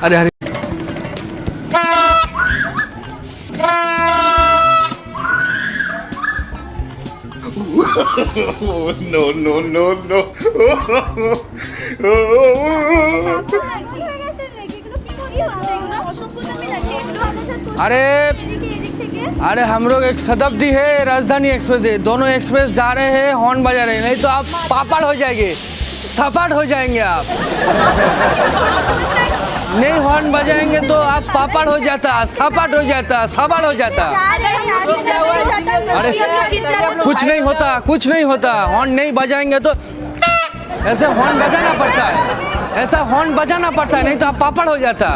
अरे अरे no, no, no, no. अरे अरे हम लोग एक शताब्दी है, राजधानी एक्सप्रेस है, दोनों एक्सप्रेस जा रहे हैं, हॉर्न बजा रहे हैं, नहीं तो आप पापड़ हो जाएंगे, थपड़ हो जाएंगे आप। नहीं हॉर्न बजाएंगे तो आप पापड़ हो जाता, सपाट हो जाता, सबाड़ हो जाता। अरे कुछ नहीं होता, कुछ नहीं होता। हॉर्न नहीं बजाएंगे तो ऐसे हॉर्न बजाना पड़ता है, ऐसा हॉर्न बजाना पड़ता है, नहीं तो आप पापड़ हो जाता।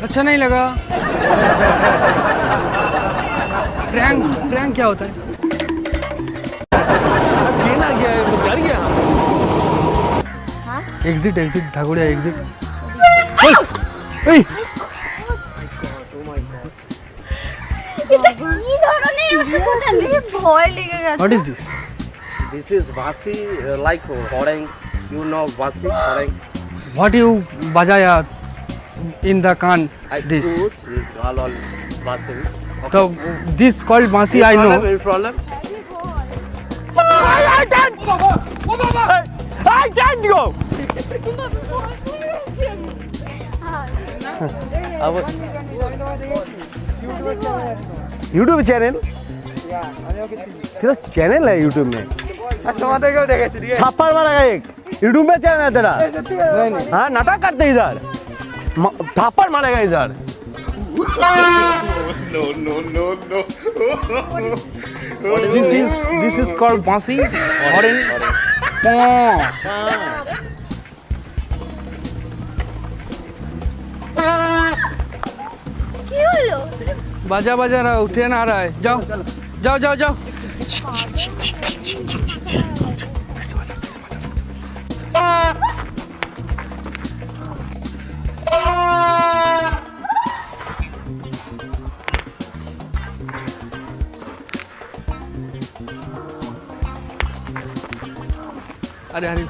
अच्छा नहीं लगा? प्रैंक प्रैंक क्या होता है? Exit exit Thakuria exit. What is this? This is basi, like horeng. You know basi, horeng. What you bajaya in the can? I This. push is all basi. So this called Masi, I know. Any problem? I can't go. YouTube channel तेरा channel है YouTube में? थप्पड़ मारेगा एक YouTube में channel है तेरा? हाँ नाटक करते इधर, थप्पड़ मारेगा इधर। No, no, no, no. This is called Masi. Orange. बाजा बाजा रहा, ट्रेन आ रहा है, जाओ जाओ जाओ जाओ। अरे अरे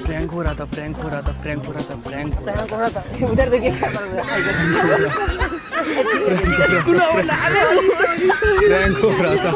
प्रैंक हो रहा था, प्रैंक हो रहा था, प्रैंक हो रहा था, प्रैंक हो रहा था। उधर देखिए प्रैंक हो रहा था।